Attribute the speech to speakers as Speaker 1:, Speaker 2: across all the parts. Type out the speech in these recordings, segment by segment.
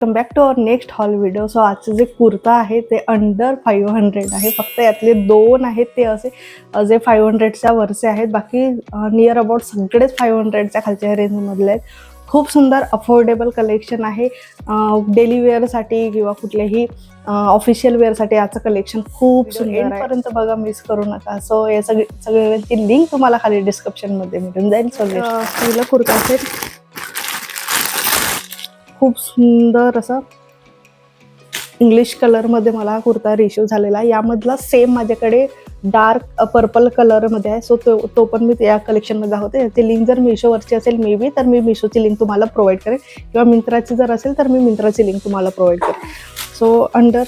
Speaker 1: Come back to our next haul video. So आजचे जे कुर्ता आहे ते अंडर 500 आहे. फक्त यातले 2 आहेत ते असे जे 500च्या वरचे आहेत. बाकी नियर अबाउट सगळेच 500च्या खालच्या रेंजमधले आहेत. खूप सुंदर अफोर्डेबल कलेक्शन आहे. डेली वेअरसाठी किंवा कुठल्याही ऑफिशियल वेअरसाठी याचं कलेक्शन खूप सुंदर आहे. एंडपर्यंत बघा, मिस करू नका. सो या सगळ्यांची लिंक तुम्हाला खाली डिस्क्रिप्शनमध्ये मिळून जाईल. सो पहिलं कुर्ता असेल खूप सुंदर असं इंग्लिश कलरमध्ये मला हा कुर्ता रिसीव झालेला आहे. यामधला सेम माझ्याकडे डार्क पर्पल कलरमध्ये आहे. सो तो पण मी या कलेक्शनमध्ये दाखवते. याची लिंक जर मिशोवरची असेल मे बी तर मी मिशोची लिंक तुम्हाला प्रोव्हाइड करेन, किंवा मिंत्राची जर असेल तर मी मिंत्राची लिंक तुम्हाला प्रोव्हाइड करेन. सो अंडर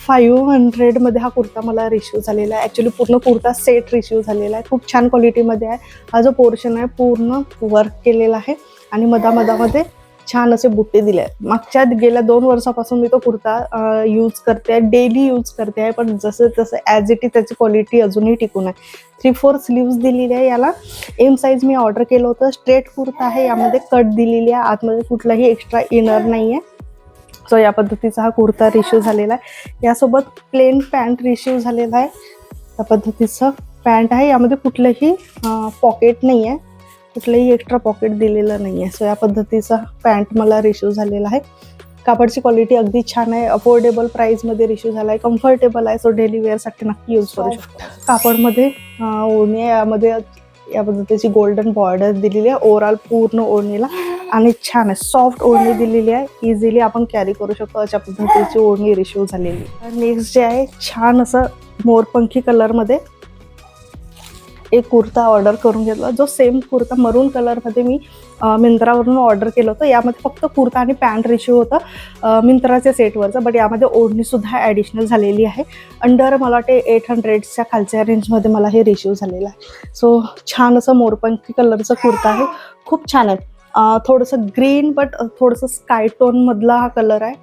Speaker 1: 500मध्ये हा कुर्ता मला रिसीव झालेला आहे. ॲक्च्युली पूर्ण कुर्ता सेट रिसीव झालेला आहे. खूप छान क्वालिटीमध्ये आहे. हा जो पोर्शन आहे पूर्ण वर्क केलेला आहे आणि मधामध्ये छान असे बुट्टे दिले आहेत. गेल्या 2 वर्षापासून मी तो कुर्ता यूज करते आहे, डेली यूज करते आहे. पण जसं ॲज इट इज त्याची क्वालिटी अजूनही टिकून आहे. 3/4 स्लीव्स दिलेली आहे. याला एम साईज मी ऑर्डर केलं होतं. स्ट्रेट कुर्ता आहे. यामध्ये कट दिलेली आहे. आतमध्ये कुठलाही एक्स्ट्रा इनर नाही आहे. सो या पद्धतीचा हा कुर्ता रिसीव झालेला आहे. यासोबत प्लेन पॅन्ट रिसीव झालेला आहे. या पद्धतीचं पॅन्ट आहे. यामध्ये कुठलंही पॉकेट नाही आहे, कुठलंही एक्स्ट्रा पॉकेट दिलेलं नाही आहे. सो या पद्धतीचा पॅन्ट मला रिसीव झालेला आहे. कापडची क्वालिटी अगदी छान आहे. अफोर्डेबल प्राईसमध्ये रिसीव झाला आहे. कम्फर्टेबल आहे. सो डेली वेअरसाठी नक्की यूज करू शकतो. कापडमध्ये ओढणी आहे. यामध्ये या पद्धतीची गोल्डन बॉर्डर दिलेली आहे ओव्हरऑल पूर्ण ओढणीला, आणि छान आहे. सॉफ्ट ओढणी दिलेली आहे. इझिली आपण कॅरी करू शकतो अशा पद्धतीची ओढणी रिसीव झालेली. नेक्स्ट जे आहे छान असं मोरपंखी कलरमध्ये एक कुर्ता ऑर्डर करून घेतला. जो सेम कुर्ता मरून कलरमध्ये मी मिंत्रावरून ऑर्डर केलं होतं. यामध्ये फक्त कुर्ता आणि पॅन्ट रिसीव होतं मिंत्राच्या सेटवरचं, बट यामध्ये ओढणीसुद्धा ॲडिशनल झालेली आहे. अंडर मला वाटते 800च्या खालच्या रेंजमध्ये मला हे रिसीव झालेलं आहे. सो छान असं मोरपंखी कलरचा कुर्ता आहे. खूप छान आहे. थोडंसं ग्रीन बट थोडंसं स्काय टोनमधला हा कलर आहे,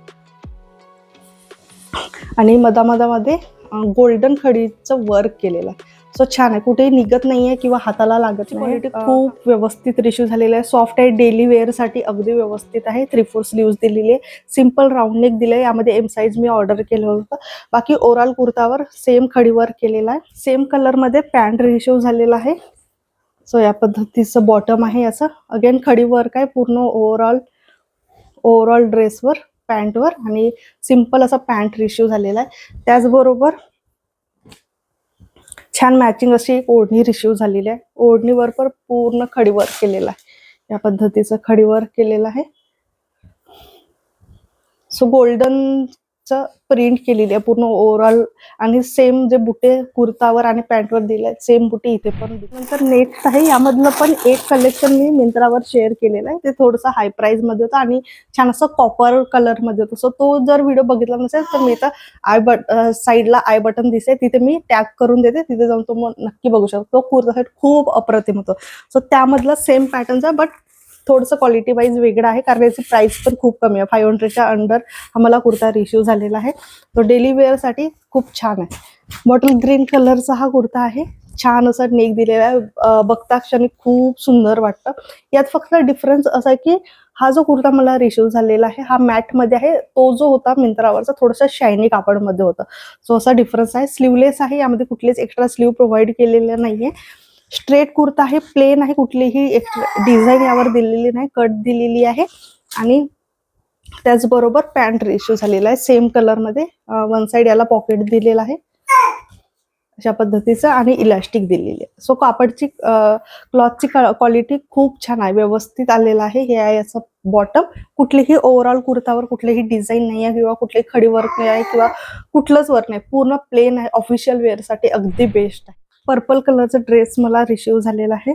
Speaker 1: आणि मधामध्ये गोल्डन खडीचं वर्क केलेलं आहे. सो छान आहे. कुठेही निघत नाही आहे किंवा हाताला लागत नाही. खूप व्यवस्थित रिसीव झालेलं आहे. सॉफ्ट आहे. डेली वेअरसाठी अगदी व्यवस्थित आहे. 3/4 स्लीव्स दिलेली आहे. सिम्पल राऊंड नेक दिलं आहे. यामध्ये एम साईज मी ऑर्डर केलं होतं. बाकी ओव्हरऑल कुर्तावर सेम खडी वर्क केलेला आहे. सेम कलरमध्ये पॅन्ट रिसीव झालेला आहे. सो या पद्धतीचं बॉटम आहे. याचं अगेन खडी वर्क आहे पूर्ण ओव्हरऑल ड्रेसवर, पॅन्टवर, आणि सिम्पल असा पॅन्ट रिसीव झालेला आहे. त्याचबरोबर छान मॅचिंग अशी एक ओढणी रिसीव झालेली आहे. ओढणीवर पण पूर्ण खडीवर्क केलेला आहे. या पद्धतीचं खडीवर्क केलेलं आहे. सो गोल्डनचं प्रिंट केलेली आहे पूर्ण ओव्हरऑल, आणि सेम जे बुटे कुर्तावर आणि पॅन्टवर दिले आहेत सेम बुटे इथे पण दिले. नंतर नेक्स्ट आहे. यामधलं पण एक कलेक्शन मी मिंत्रावर शेअर केलेलं आहे. ते थोडंसं हाय प्राईजमध्ये होतं आणि छान असं कॉपर कलरमध्ये होतं. सो तो जर व्हिडिओ बघितला नसेल तर मी तर साईडला आय बटन दिसेल, तिथे मी टॅग करून देते. तिथे जाऊन तो मग नक्की बघू शकतो. तो कुर्ता सेट खूप अप्रतिम होतो. सो त्यामधला सेम पॅटर्नचा बट थोडंसं क्वालिटी वाईज वेगळं आहे, कारण याची प्राइस पण खूप कमी आहे. 500च्या अंडर हा मला कुर्ता रिसीव झालेला आहे. तो डेली वेअरसाठी खूप छान आहे. बॉटल ग्रीन कलरचा हा कुर्ता आहे. छान असा नेक दिलेला आहे. बघता क्षणी खूप सुंदर वाटतं. यात फक्त डिफरन्स असा आहे की हा जो कुर्ता मला रिसीव झालेला आहे हा मॅटमध्ये आहे. तो जो होता मिंत्रावरचा थोडासा शायनी कापडमध्ये होता. सो असा डिफरन्स आहे. स्लीवलेस आहे. यामध्ये कुठलेच एक्स्ट्रा स्लीव प्रोव्हाइड केलेले नाहीये. स्ट्रेट कुर्ता आहे. प्लेन आहे. कुठलीही डिझाईन यावर दिलेली नाही. कट दिलेली आहे, आणि त्याचबरोबर पॅन्ट रिसीव झालेला आहे सेम कलरमध्ये. वन साइड याला पॉकेट दिलेला आहे अशा पद्धतीचं, आणि इलास्टिक दिलेली आहे. सो कापडची क्लॉथची क्वालिटी खूप छान आहे. व्यवस्थित आलेला आहे. हे आहे याचं बॉटम. कुठलीही ओव्हरऑल कुर्तावर कुठलीही डिझाईन नाही आहे, किंवा कुठलेही खडी वर्क नाही आहे, किंवा कुठलंच वर्क नाही. पूर्ण प्लेन आहे. ऑफिशियल वेअरसाठी अगदी बेस्ट आहे. पर्पल कलरचा ड्रेस मला रिसीव झालेला आहे.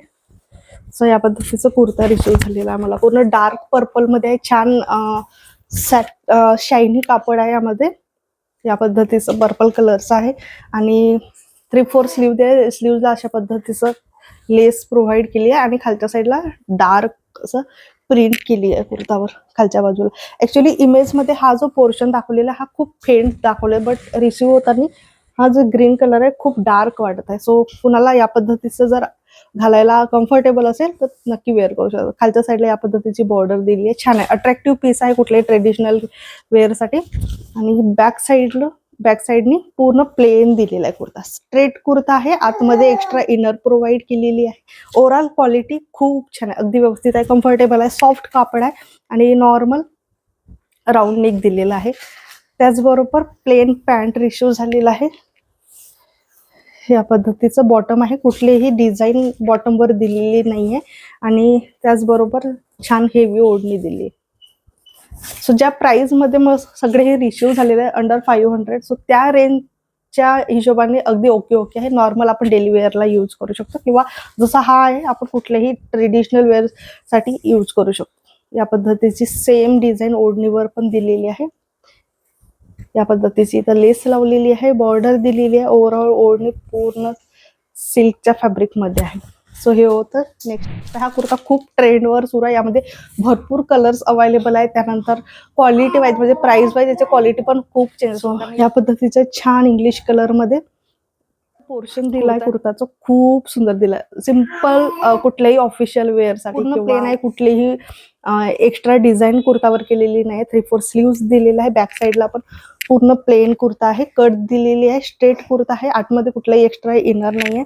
Speaker 1: सो या पद्धतीचं कुर्ता रिसीव झालेला आहे मला. पूर्ण डार्क पर्पलमध्ये आहे. छान शायनी कापड आहे यामध्ये. या पद्धतीचं पर्पल कलरचं आहे, आणि 3/4 स्लीवला अशा पद्धतीचं लेस प्रोव्हाइड केली आहे, आणि खालच्या साईडला डार्क असं प्रिंट केली आहे कुर्तावर खालच्या बाजूला. ऍक्च्युली इमेजमध्ये हा जो पोर्शन दाखवलेला हा खूप फेंट दाखवलाय, बट रिसीव होताना हा जो ग्रीन कलर आहे खूप डार्क वाटत आहे. सो कुणाला या पद्धतीचं जर घालायला कम्फर्टेबल असेल तर नक्की वेअर करू शकता. खालच्या साईडला या पद्धतीची बॉर्डर दिली आहे, छान आहे, अट्रॅक्टिव्ह पीस आहे कुठल्याही ट्रेडिशनल वेअरसाठी. आणि बॅक साईडनी पूर्ण प्लेन दिलेला आहे कुर्ता, स्ट्रेट कुर्ता आहे, आतमध्ये एक्स्ट्रा इनर प्रोव्हाइड केलेली आहे. ओव्हरऑल क्वालिटी खूप छान आहे, अगदी व्यवस्थित आहे, कम्फर्टेबल आहे, सॉफ्ट कापड आहे आणि नॉर्मल राऊंड नेक दिलेला आहे. त्याचबरोबर प्लेन पॅन्ट रिशू झालेला आहे. या पद्धतीचं बॉटम आहे, कुठलीही डिझाईन बॉटमवर दिलेली नाहीये आणि त्याचबरोबर छान हेवी ओढणी दिली. सो ज्या प्राइस मध्ये मग सगळे हे रिशू झालेले आहे अंडर 500, सो त्या रेंजच्या हिशोबाने अगदी ओके आहे. नॉर्मल आपण डेली वेअरला यूज करू शकतो किंवा जसा हा आहे आपण कुठल्याही ट्रेडिशनल वेअर साठी यूज करू शकतो. या पद्धतीची सेम डिझाईन ओढणीवर पण दिलेली आहे. या पद्धतीची इथं लेस लावलेली आहे, बॉर्डर दिलेली आहे. ओव्हरऑल ओढणी पूर्ण सिल्कच्या फॅब्रिक मध्ये आहे. सो हे होतं. नेक्स्ट हा कुर्ता खूप ट्रेंडवर सुरू आहे, यामध्ये भरपूर कलर्स अवेलेबल आहेत. त्यानंतर क्वालिटी वाईज म्हणजे प्राइस वाईज याची क्वालिटी पण खूप चेंज होणार. या पद्धतीचं छान इंग्लिश कलर मध्ये पोर्शन दिलाय कुर्ताचं, खूप सुंदर दिलाय. सिंपल कुठल्याही ऑफिशियल वेअर साठी पूर्ण प्लेन आहे, कुठलीही एक्स्ट्रा डिझाईन कुर्तावर केलेली नाही. 3/4 स्लीव्स दिलेला आहे. बॅक साईडला पण पूर्ण प्लेन कुर्ता आहे, कट दिलेली आहे, स्ट्रेट कुर्ता आहे, आतमध्ये कुठलाही एक्स्ट्रा इनर नाहीये.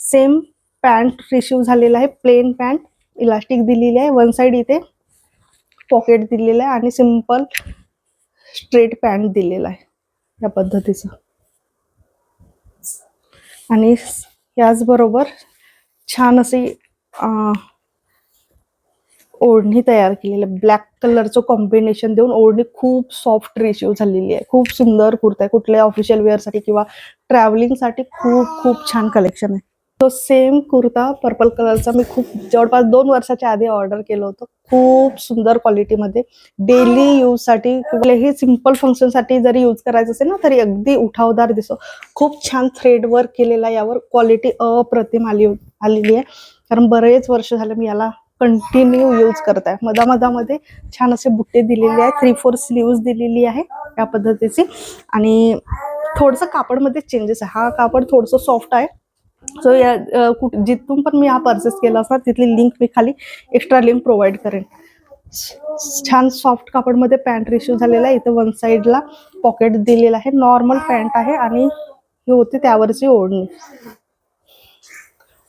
Speaker 1: सेम पॅन्ट रिसीव्ह झालेला आहे, प्लेन पॅन्ट, इलास्टिक दिलेली आहे. वन साइड इथे पॉकेट दिलेलं आहे आणि सिंपल स्ट्रेट पॅन्ट दिलेला आहे या पद्धतीचं. आणि याचबरोबर छान अशी ओढणी तयार केलेली आहे, ब्लॅक कलरचं कॉम्बिनेशन देऊन ओढणी खूप सॉफ्ट रिसीव्ह झालेली आहे. खूप सुंदर कुर्ता आहे, कुठल्या ऑफिशियल वेअरसाठी किंवा ट्रॅव्हलिंगसाठी खूप छान कलेक्शन आहे. तो सेम कुर्ता पर्पल कलरचा मी खूप जवळपास 2 वर्षाच्या आधी ऑर्डर केलं होतं. खूप सुंदर क्वालिटीमध्ये डेली यूजसाठी कुठल्याही सिंपल फंक्शनसाठी जरी यूज करायचं असेल ना तरी अगदी उठावदार दिसतो. खूप छान थ्रेड वर्क केलेला, यावर क्वालिटी अप्रतिम आलेली आहे. कारण बरेच वर्ष झाले मी याला कंटिन्यू यूज करत आहे. मधामध्ये छान असे बुट्टे दिलेले आहेत, 3/4 स्लीव्स दिलेली आहे या पद्धतीची. आणि थोडंसं कापडमध्ये चेंजेस आहे, हा कापड थोडंसं सॉफ्ट आहे. सो या जिथून पण मी हा परचेस केला असणार तिथली लिंक मी खाली एक्स्ट्रा लिंक प्रोव्हाइड करेन. छान सॉफ्ट कापडमध्ये पॅन्ट रिसीव्ह झालेला आहे. इथं वन साइडला पॉकेट दिलेला आहे, नॉर्मल पॅन्ट आहे आणि ही होती त्यावरची ओढणी.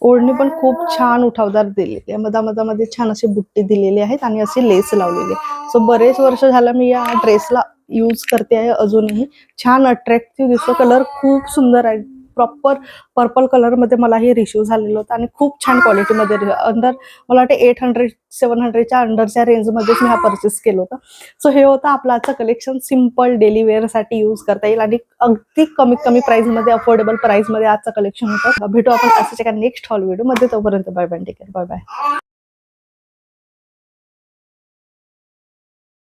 Speaker 1: ओढणी पण खूप छान उठावदार दिलेली आहे, मधामध्ये छान अशी बुट्टी दिलेली आहेत आणि अशी लेस लावलेली आहे. सो बरेच वर्ष झालं मी या ड्रेसला यूज करते आहे, अजूनही छान अट्रॅक्टिव्ह दिसतो. कलर खूप सुंदर आहे, प्रॉपर पर्पल कलर मध्ये मला हे रिसीव्ह झालेलं होतं आणि खूप छान क्वालिटीमध्ये अंडर मला वाटतं 800-700च्या अंडरच्या रेंजमध्येच मी हा परचेस केलं होतं. सो हे होतं आपलं आजचं कलेक्शन. सिंपल डेली वेअरसाठी यूज करता येईल आणि अगदी कमी प्राइसमध्ये, अफोर्डेबल प्राइसमध्ये आजचं कलेक्शन होतं. भेटू आपण अशाच एका नेक्स्ट हॉल व्हिडिओमध्ये. तोपर्यंत bye bye, take care, bye bye.